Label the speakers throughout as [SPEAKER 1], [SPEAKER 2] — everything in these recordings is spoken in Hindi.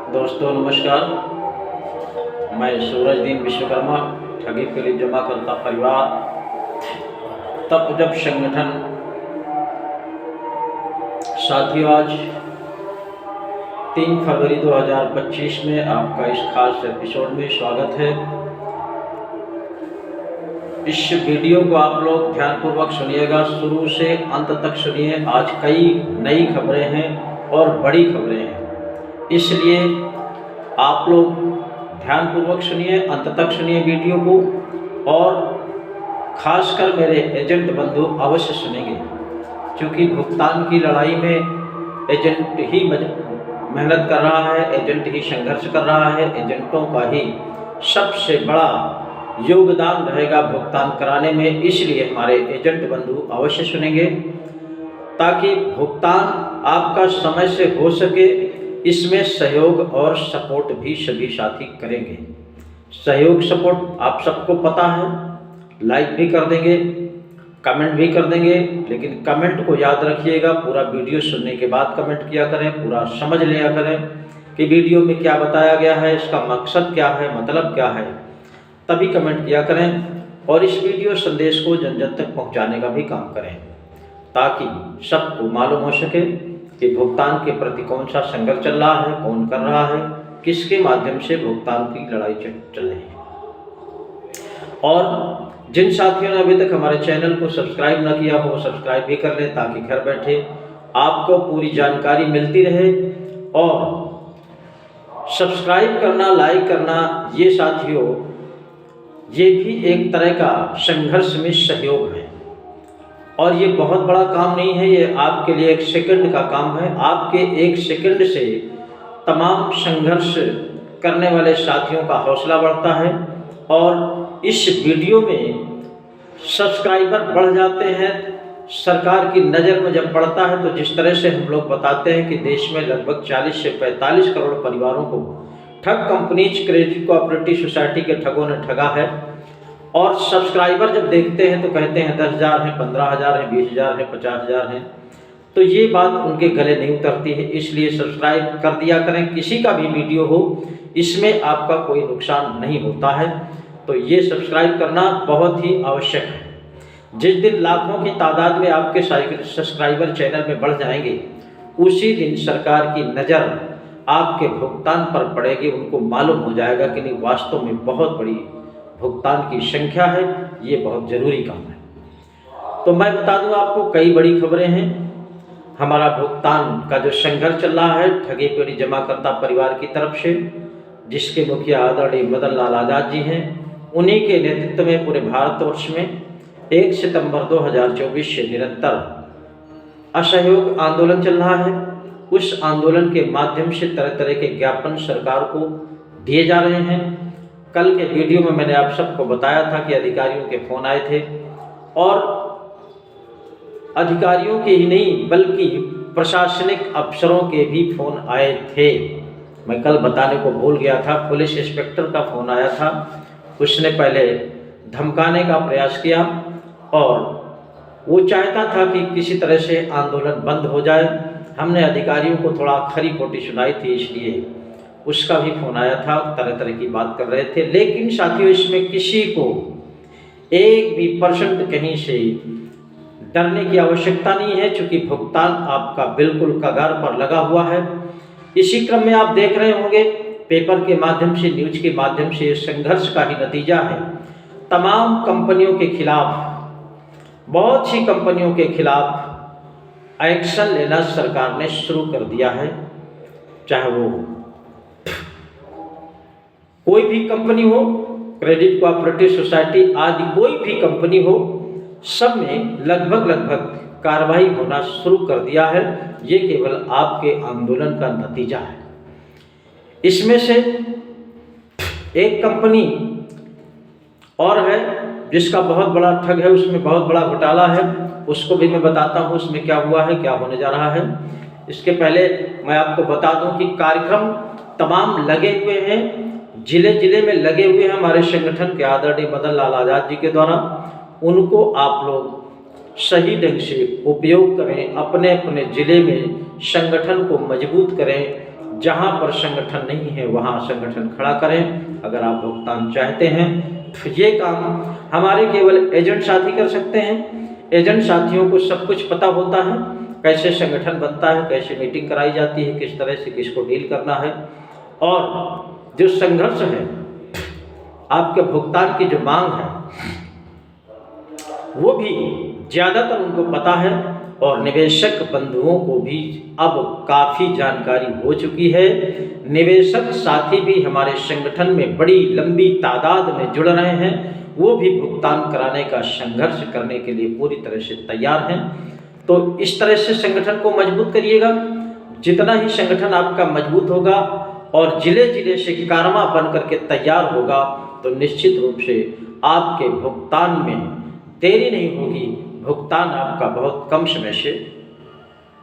[SPEAKER 1] दोस्तों नमस्कार। मैं सूरजदीन विश्वकर्मा, ठगी के लिए जमा करता परिवार तब जब संगठन। साथियों, आज 3 फरवरी 2025 में आपका इस खास एपिसोड में स्वागत है। इस वीडियो को आप लोग ध्यानपूर्वक सुनिएगा, शुरू से अंत तक सुनिए। आज कई नई खबरें हैं और बड़ी खबरें हैं, इसलिए आप लोग ध्यानपूर्वक सुनिए, अंत तक सुनिए वीडियो को। और खासकर मेरे एजेंट बंधु अवश्य सुनेंगे, क्योंकि भुगतान की लड़ाई में एजेंट ही मेहनत कर रहा है, एजेंट ही संघर्ष कर रहा है। एजेंटों का ही सबसे बड़ा योगदान रहेगा भुगतान कराने में, इसलिए हमारे एजेंट बंधु अवश्य सुनेंगे ताकि भुगतान आपका समय से हो सके। इसमें सहयोग और सपोर्ट भी सभी साथी करेंगे। सहयोग सपोर्ट आप सबको पता है, लाइक भी कर देंगे, कमेंट भी कर देंगे, लेकिन कमेंट को याद रखिएगा, पूरा वीडियो सुनने के बाद कमेंट किया करें, पूरा समझ लिया करें कि वीडियो में क्या बताया गया है, इसका मकसद क्या है, मतलब क्या है, तभी कमेंट किया करें। और इस वीडियो संदेश को जन जन तक पहुंचाने का भी काम करें, ताकि सबको मालूम हो सके कि भुगतान के प्रति कौन सा संघर्ष चल रहा है, कौन कर रहा है, किसके माध्यम से भुगतान की लड़ाई चल रही है। और जिन साथियों ने अभी तक हमारे चैनल को सब्सक्राइब न किया हो, सब्सक्राइब भी कर लें, ताकि घर बैठे आपको पूरी जानकारी मिलती रहे। और सब्सक्राइब करना, लाइक करना, ये साथियों ये भी एक तरह का संघर्ष में सहयोग है। और ये बहुत बड़ा काम नहीं है, ये आपके लिए 1 सेकंड का काम है। आपके 1 सेकंड से तमाम संघर्ष करने वाले साथियों का हौसला बढ़ता है। और इस वीडियो में सब्सक्राइबर बढ़ जाते हैं, सरकार की नज़र में जब पड़ता है, तो जिस तरह से हम लोग बताते हैं कि देश में लगभग 40 से 45 करोड़ परिवारों को ठग कंपनीज, क्रेडिट कोऑपरेटिव सोसाइटी के ठगों ने ठगा है। और सब्सक्राइबर जब देखते हैं तो कहते हैं 10,000 हैं, 15,000 हैं, 20,000 हैं, 50,000 हैं, तो ये बात उनके गले नहीं उतरती है। इसलिए सब्सक्राइब कर दिया करें, किसी का भी वीडियो हो, इसमें आपका कोई नुकसान नहीं होता है। तो ये सब्सक्राइब करना बहुत ही आवश्यक है। जिस दिन लाखों की तादाद में आपके सब्सक्राइबर चैनल में बढ़ जाएंगे, उसी दिन सरकार की नज़र आपके भुगतान पर पड़ेगी। उनको मालूम हो जाएगा कि नहीं, वास्तव में बहुत बड़ी भुगतान की संख्या है, ये बहुत ज़रूरी काम है। तो मैं बता दूं आपको, कई बड़ी खबरें हैं। हमारा भुगतान का जो संघर्ष चल रहा है ठगी पीढ़ी जमाकर्ता परिवार की तरफ से, जिसके मुखिया आदरणीय मदन लाल आज़ाद जी हैं, उन्हीं के नेतृत्व में पूरे भारतवर्ष में 1 सितंबर 2024 से निरंतर असहयोग आंदोलन चल रहा है। उस आंदोलन के माध्यम से तरह तरह के ज्ञापन सरकार को दिए जा रहे हैं। कल के वीडियो में मैंने आप सबको बताया था कि अधिकारियों के फ़ोन आए थे, और अधिकारियों के ही नहीं बल्कि प्रशासनिक अफसरों के भी फ़ोन आए थे। मैं कल बताने को भूल गया था, पुलिस इंस्पेक्टर का फ़ोन आया था। उसने पहले धमकाने का प्रयास किया और वो चाहता था कि किसी तरह से आंदोलन बंद हो जाए। हमने अधिकारियों को थोड़ा खरी खोटी सुनाई थी, इसलिए उसका भी फ़ोन आया था, तरह तरह की बात कर रहे थे। लेकिन साथियों, इसमें किसी को 1 भी % कहीं से डरने की आवश्यकता नहीं है, क्योंकि भुगतान आपका बिल्कुल कगार पर लगा हुआ है। इसी क्रम में आप देख रहे होंगे पेपर के माध्यम से, न्यूज के माध्यम से, संघर्ष का ही नतीजा है। तमाम कंपनियों के खिलाफ, बहुत सी कंपनियों के खिलाफ एक्शन लेना सरकार ने शुरू कर दिया है। चाहे वो कोई भी कंपनी हो, क्रेडिट कोऑपरेटिव सोसाइटी आदि कोई भी कंपनी हो, सब में लगभग कार्रवाई होना शुरू कर दिया है। ये केवल आपके आंदोलन का नतीजा है। इसमें से एक कंपनी और है जिसका बहुत बड़ा ठग है, उसमें बहुत बड़ा घोटाला है, उसको भी मैं बताता हूँ उसमें क्या हुआ है, क्या होने जा रहा है। इसके पहले मैं आपको बता दूं कि कार्यक्रम तमाम लगे हुए हैं, जिले जिले में लगे हुए हैं हमारे संगठन के आदरणीय मदन लाल आज़ाद जी के द्वारा। उनको आप लोग सही ढंग से उपयोग करें, अपने अपने ज़िले में संगठन को मजबूत करें। जहां पर संगठन नहीं है वहां संगठन खड़ा करें। अगर आप भुगतान चाहते हैं तो ये काम हमारे केवल एजेंट साथी कर सकते हैं। एजेंट साथियों को सब कुछ पता होता है, कैसे संगठन बनता है, कैसे मीटिंग कराई जाती है, किस तरह से किसको डील करना है, और जो संघर्ष है, आपके भुगतान की जो मांग है वो भी ज़्यादातर उनको पता है। और निवेशक बंधुओं को भी अब काफ़ी जानकारी हो चुकी है। निवेशक साथी भी हमारे संगठन में बड़ी लंबी तादाद में जुड़ रहे हैं, वो भी भुगतान कराने का संघर्ष करने के लिए पूरी तरह से तैयार हैं। तो इस तरह से संगठन को मजबूत करिएगा। जितना ही संगठन आपका मजबूत होगा और जिले जिले से कारमा बन करके तैयार होगा, तो निश्चित रूप से आपके भुगतान में देरी नहीं होगी, भुगतान आपका बहुत कम समय से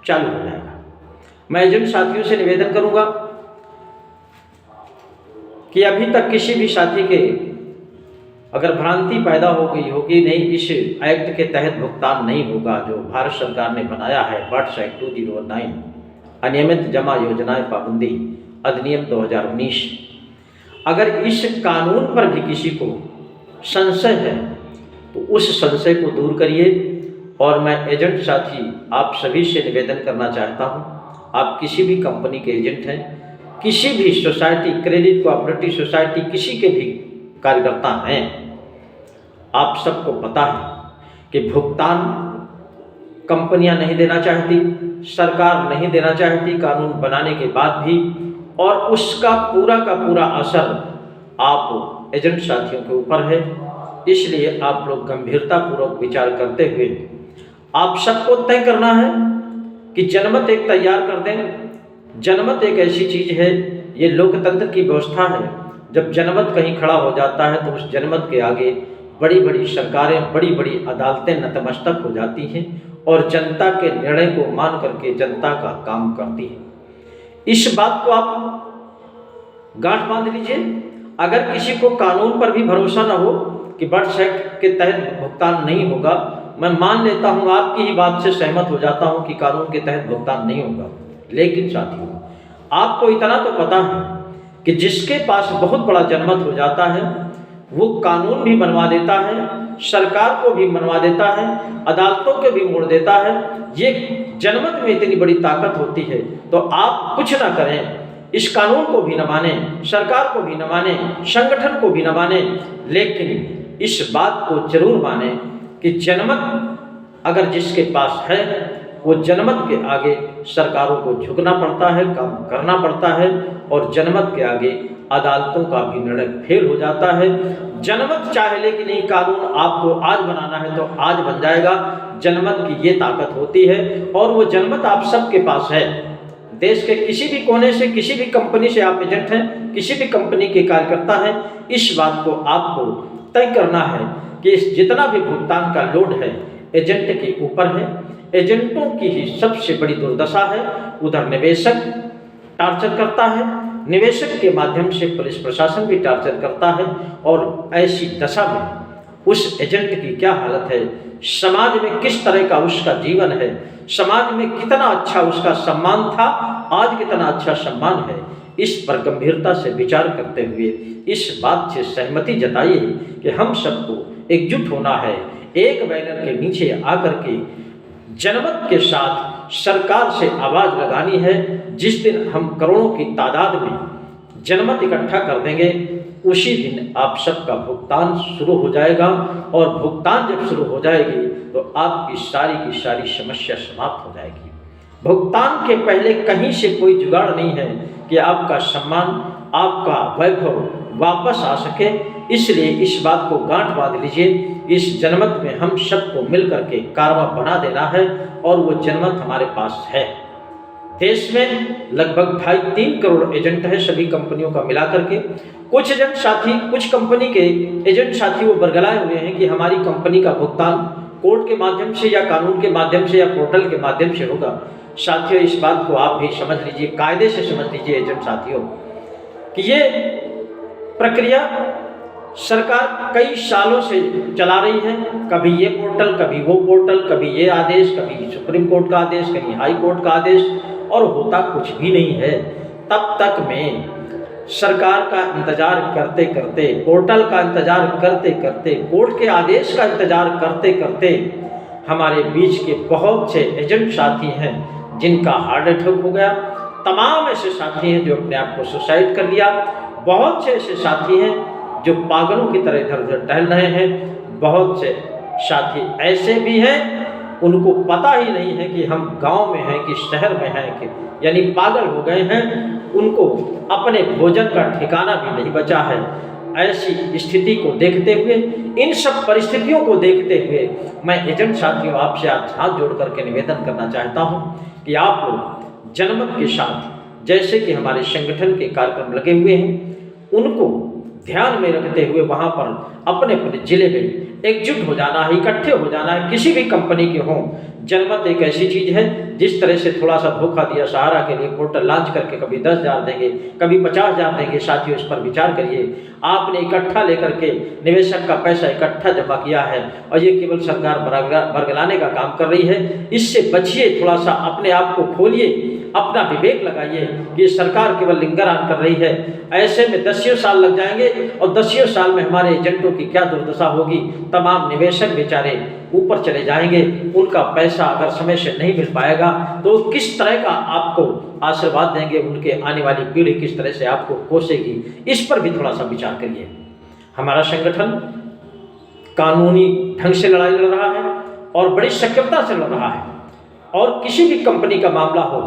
[SPEAKER 1] चालू हो जाएगा। मैं एजेंट साथियों से निवेदन करूंगा कि अभी तक किसी भी साथी के अगर भ्रांति पैदा हो गई होगी, नहीं इस एक्ट के तहत भुगतान नहीं होगा जो भारत सरकार ने बनाया है, बट्स एक्ट 2009 अनियमित जमा योजनाएं पाबंदी अधिनियम 2019, अगर इस कानून पर भी किसी को संशय है तो उस संशय को दूर करिए। और मैं एजेंट साथी आप सभी से निवेदन करना चाहता हूं, आप किसी भी कंपनी के एजेंट हैं, किसी भी सोसाइटी, क्रेडिट कोऑपरेटिव सोसाइटी, किसी के भी कार्यकर्ता हैं, आप सबको पता है कि भुगतान कंपनियां नहीं देना चाहती, सरकार नहीं देना चाहती कानून बनाने के बाद भी, और उसका पूरा का पूरा असर आप एजेंट साथियों के ऊपर है। इसलिए आप लोग गंभीरतापूर्वक विचार करते हुए आप सबको तय करना है कि जनमत एक तैयार कर दें। जनमत एक ऐसी चीज है, ये लोकतंत्र की व्यवस्था है, जब जनमत कहीं खड़ा हो जाता है तो उस जनमत के आगे बड़ी बड़ी सरकारें, बड़ी बड़ी अदालतें नतमस्तक हो जाती हैं और जनता के निर्णय को मान करके जनता का काम करती है। इस बात को आप गांठ बांध लीजिए। अगर किसी को कानून पर भी भरोसा न हो कि बट्स एक्ट के तहत भुगतान नहीं होगा, मैं मान लेता हूं, आपकी ही बात से सहमत हो जाता हूं कि कानून के तहत भुगतान नहीं होगा, लेकिन साथियों आपको इतना तो पता है कि जिसके पास बहुत बड़ा जनमत हो जाता है वो कानून भी बनवा देता है, सरकार को भी बनवा देता है, अदालतों को भी मोड़ देता है। ये जनमत में इतनी बड़ी ताकत होती है, तो आप कुछ ना करें, इस कानून को भी न माने, सरकार को भी न माने, संगठन को भी न माने, लेकिन इस बात को जरूर माने कि जनमत अगर जिसके पास है वो जनमत के आगे सरकारों को झुकना पड़ता है, काम करना पड़ता है, और जनमत के आगे अदालतों का भी निर्णय फेल हो जाता है। जनमत चाहे ले कि नहीं कानून आपको आज बनाना है तो आज बन जाएगा, जनमत की ये ताकत होती है, और वो जनमत आप सबके पास है। देश के किसी भी कोने से, किसी भी कंपनी से आप एजेंट हैं, किसी भी कंपनी के कार्यकर्ता हैं, इस बात को आपको तय करना है कि इस जितना भी भुगतान का लोड है एजेंट के ऊपर है। एजेंटों की ही सबसे बड़ी दुर्दशा है। उधर निवेशक टार्चर करता है, निवेशक के माध्यम से पुलिस प्रशासन भी टार्चर करता है, और ऐसी दशा में उस एजेंट की क्या हालत है, समाज में किस तरह का उसका जीवन है, समाज में कितना अच्छा उसका सम्मान था, आज कितना अच्छा सम्मान है, इस पर गंभीरता से विचार करते हुए इस बात से सहमति जताइए कि हम सबको एकजुट होना है, एक बैनर के नीचे आकर के जनमत के साथ सरकार से आवाज लगानी है। जिस दिन हम करोड़ों की तादाद में जनमत इकट्ठा कर देंगे, उसी दिन आप सबका भुगतान शुरू हो जाएगा, और भुगतान जब शुरू हो जाएगी तो आपकी सारी की सारी समस्या समाप्त हो जाएगी। भुगतान के पहले कहीं से कोई जुगाड़ नहीं है कि आपका सम्मान, आपका वैभव वापस आ सके। इसलिए इस बात को गांठ बांध लीजिए, इस जनमत में हम सबको मिल करके कारवा बना देना है, और वो जनमत हमारे पास है। देश में लगभग 2.5-3 करोड़ एजेंट है सभी कंपनियों का मिलाकर के। कुछ एजेंट साथी, कुछ कंपनी के एजेंट साथी वो बरगलाए हुए हैं कि हमारी कंपनी का भुगतान कोर्ट के माध्यम से या कानून के माध्यम से या पोर्टल के माध्यम से होगा। साथियों इस बात को आप भी समझ लीजिए, कायदे से समझ लीजिए एजेंट साथियों, कि ये प्रक्रिया सरकार कई सालों से चला रही है। कभी ये पोर्टल, कभी वो पोर्टल, कभी ये आदेश, कभी सुप्रीम कोर्ट का आदेश, कहीं हाई कोर्ट का आदेश, और होता कुछ भी नहीं है। तब तक में सरकार का इंतज़ार करते करते, पोर्टल का इंतज़ार करते करते, कोर्ट के आदेश का इंतज़ार करते करते हमारे बीच के बहुत से एजेंट साथी हैं जिनका हार्ट अटैक हो गया। तमाम ऐसे साथी हैं जो अपने आप को सुसाइड कर लिया। बहुत से ऐसे साथी हैं जो पागलों की तरह इधर उधर टहल रहे हैं। बहुत से साथी ऐसे भी हैं उनको पता ही नहीं है कि हम गांव में हैं कि शहर में हैं, कि यानी पागल हो गए हैं, उनको अपने भोजन का ठिकाना भी नहीं बचा है। ऐसी स्थिति को देखते हुए, इन सब परिस्थितियों को देखते हुए मैं एजेंट साथियों आपसे आज हाथ जोड़ करके निवेदन करना चाहता हूं कि आप लोग जनमत के साथ जैसे कि हमारे संगठन के कार्यक्रम लगे हुए हैं उनको ध्यान में रखते हुए वहाँ पर अपने अपने जिले में एकजुट हो जाना है, इकट्ठे हो जाना है। किसी भी कंपनी के हों, जनमत एक ऐसी चीज़ है जिस तरह से थोड़ा सा धोखा दिया सहारा के लिए, पोर्टल लॉन्च करके कभी 10,000 देंगे, कभी 50,000 देंगे। साथियों, इस पर विचार करिए। आपने इकट्ठा लेकर के निवेशक का पैसा इकट्ठा जमा किया है और ये केवल सरकार बरगलाने का काम कर रही है। इससे बचिए, थोड़ा सा अपने आप को खोलिए, अपना विवेक लगाइए कि सरकार केवल लिंगरान कर रही है। ऐसे में 10 साल लग जाएंगे और 10 साल में हमारे एजेंटों की क्या दुर्दशा होगी। तमाम निवेशक बेचारे ऊपर चले जाएंगे, उनका पैसा अगर समय से नहीं मिल पाएगा तो किस तरह का आपको आशीर्वाद देंगे, उनके आने वाली पीढ़ी किस तरह से आपको कोसेगी। इस पर भी थोड़ा सा विचार करिए। हमारा संगठन कानूनी ढंग से लड़ाई लड़ रहा है और बड़ी सक्रियता से लड़ रहा है, और किसी भी कंपनी का मामला हो,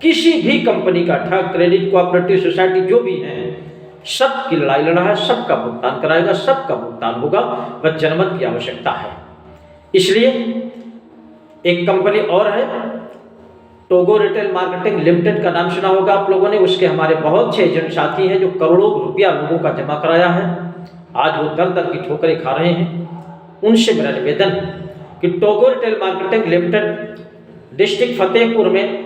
[SPEAKER 1] किसी भी कंपनी का, ठग, क्रेडिट, कोऑपरेटिव सोसाइटी जो भी है, सबकी लड़ाई लड़ रहा है, सबका भुगतान कराएगा, सबका भुगतान होगा। बस जनमत की आवश्यकता है। इसलिए एक कंपनी और है, टोगो रिटेल मार्केटिंग लिमिटेड का नाम सुना होगा आप लोगों ने। उसके हमारे बहुत से एजेंट साथी हैं जो करोड़ों रुपया लोगों का जमा कराया है। आज वो दर दर की ठोकरें खा रहे हैं। उनसे मेरा निवेदन है कि Togo retail marketing limited district Fatehpur में,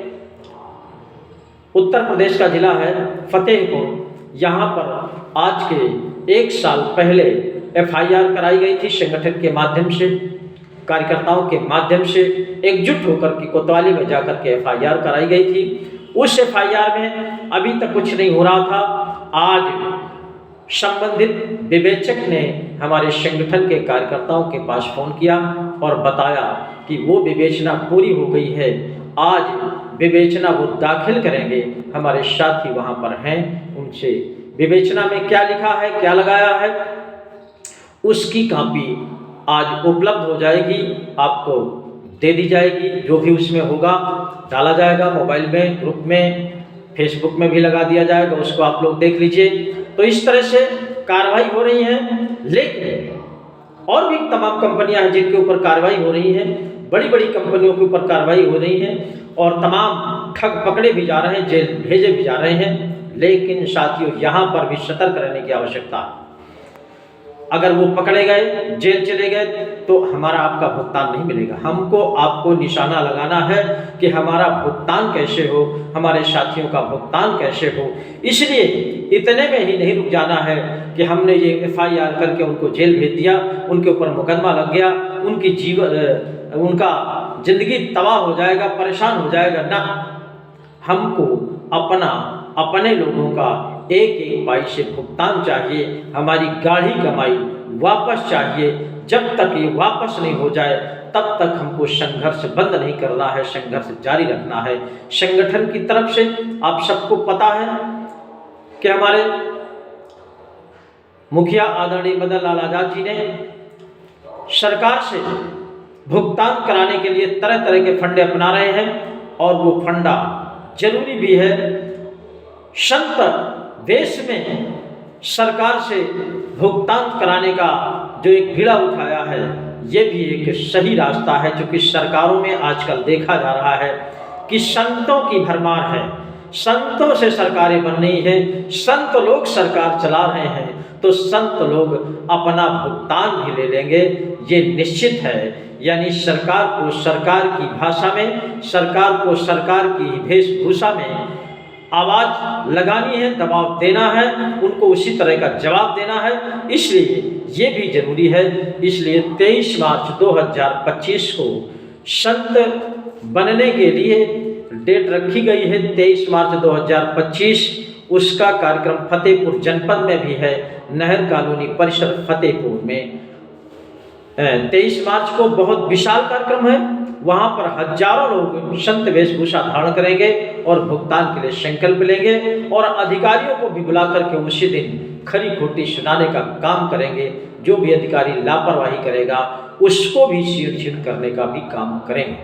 [SPEAKER 1] उत्तर प्रदेश का जिला है फतेहपुर, यहाँ पर आज के 1 साल पहले FIR कराई गई थी। संगठन के माध्यम से, कार्यकर्ताओं के माध्यम से एकजुट होकर के कोतवाली में जाकर के FIR कराई गई थी। उस FIR में अभी तक कुछ नहीं हो रहा था। आज संबंधित विवेचक ने हमारे संगठन के कार्यकर्ताओं के पास फोन किया और बताया कि वो विवेचना पूरी हो गई है। आज विवेचना वो दाखिल करेंगे। हमारे साथी वहाँ पर हैं, उनसे विवेचना में क्या लिखा है, क्या लगाया है, उसकी कॉपी आज उपलब्ध हो जाएगी, आपको दे दी जाएगी। जो भी उसमें होगा डाला जाएगा मोबाइल में, ग्रुप में, फेसबुक में भी लगा दिया जाएगा, उसको आप लोग देख लीजिए। तो इस तरह से कार्रवाई हो रही है। लेकिन और भी तमाम कंपनियां हैं जिनके ऊपर कार्रवाई हो रही है, बड़ी बड़ी कंपनियों के ऊपर कार्रवाई हो रही है और तमाम ठग पकड़े भी जा रहे हैं, जेल भेजे भी जा रहे हैं। लेकिन साथियों, यहाँ पर भी सतर्क रहने की आवश्यकता है। अगर वो पकड़े गए, जेल चले गए, तो हमारा आपका भुगतान नहीं मिलेगा। हमको आपको निशाना लगाना है कि हमारा भुगतान कैसे हो, हमारे साथियों का भुगतान कैसे हो। इसलिए इतने में ही नहीं रुक जाना है कि हमने ये FIR करके उनको जेल भेज दिया, उनके ऊपर मुकदमा लग गया, उनका जिंदगी तबाह हो जाएगा, परेशान हो जाएगा। ना, हमको अपने लोगों का एक एक पैसे भुगतान चाहिए। हमारी गाढ़ी कमाई वापस चाहिए। जब तक ये वापस नहीं हो जाए तब तक हमको संघर्ष बंद नहीं करना है, संघर्ष जारी रखना है। संगठन की तरफ से आप सबको पता है कि हमारे मुखिया आदरणीय मदन लाल आजाद जी ने सरकार से भुगतान कराने के लिए तरह तरह के फंडे अपना रहे हैं और वो फंडा जरूरी भी है। संत देश में सरकार से भुगतान कराने का जो एक बीड़ा उठाया है, ये भी एक सही रास्ता है। क्योंकि सरकारों में आजकल देखा जा रहा है कि संतों की भरमार है, संतों से सरकारें बन रही हैं, संत लोग सरकार चला रहे हैं, तो संत लोग अपना भुगतान भी ले लेंगे, ये निश्चित है। यानी सरकार को सरकार की भाषा में, सरकार को सरकार की वेशभूषा में आवाज़ लगानी है, दबाव देना है, उनको उसी तरह का जवाब देना है। इसलिए ये भी जरूरी है। इसलिए 23 मार्च 2025 को संत बनने के लिए डेट रखी गई है 23 मार्च 2025। उसका कार्यक्रम फतेहपुर जनपद में भी है, नहर कॉलोनी परिसर फतेहपुर में 23 मार्च को बहुत विशाल कार्यक्रम है। वहां पर हजारों लोग संत वेशभूषा धारण करेंगे और भुगतान के लिए संकल्प लेंगे और अधिकारियों को भी बुला करके उसी दिन खरी खोटी सुनाने का काम करेंगे। जो भी अधिकारी लापरवाही करेगा उसको भी छीड़ करने का भी काम करेंगे।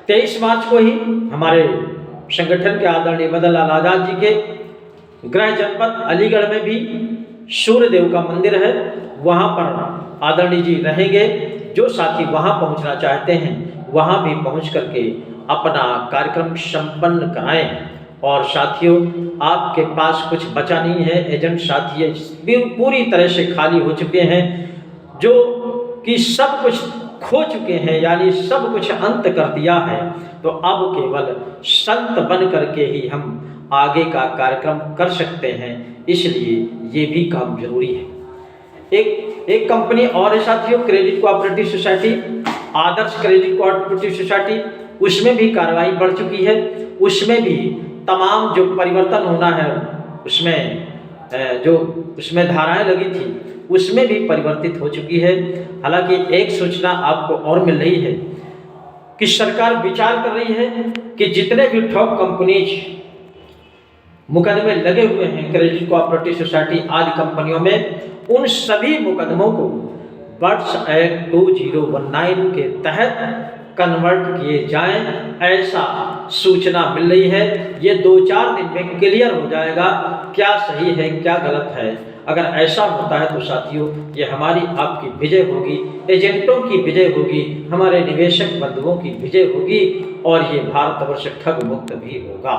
[SPEAKER 1] 23 मार्च को ही हमारे संगठन के आदरणीय मदन लाल आजाद जी के गृह जनपद अलीगढ़ में भी सूर्य देव का मंदिर है, वहां पर आदरणीय जी रहेंगे। जो साथी वहां पहुंचना चाहते हैं वहां भी पहुंच करके अपना कार्यक्रम संपन्न कराएं। और साथियों, आपके पास कुछ बचा नहीं है, एजेंट साथी पूरी तरह से खाली हो चुके हैं, जो कि सब कुछ खो चुके हैं, यानी सब कुछ अंत कर दिया है। तो अब केवल संत बन करके ही हम आगे का कार्यक्रम कर सकते हैं, इसलिए ये भी काम जरूरी है। एक कंपनी और है साथियों, क्रेडिट कोऑपरेटिव सोसाइटी, आदर्श क्रेडिट कोऑपरेटिव सोसाइटी, उसमें भी कार्रवाई बढ़ चुकी है। उसमें भी तमाम जो परिवर्तन होना है, उसमें जो उसमें धाराएं लगी थी उसमें भी परिवर्तित हो चुकी है। हालांकि एक सूचना आपको और मिल रही है कि सरकार विचार कर रही है कि जितने भी ठॉप कंपनीज मुकदमे लगे हुए हैं क्रेडिट कोऑपरेटिव सोसाइटी आदि कंपनियों में, उन सभी मुकदमों को बर्ड्स एक्ट 2019 के तहत कन्वर्ट किए जाएं, ऐसा सूचना मिल रही है। ये 2-4 दिन में क्लियर हो जाएगा क्या सही है क्या गलत है। अगर ऐसा होता है तो साथियों, ये हमारी आपकी विजय होगी, एजेंटों की विजय होगी, हमारे निवेशक बंधुओं की विजय होगी और ये भारतवर्ष ठग मुक्त भी होगा।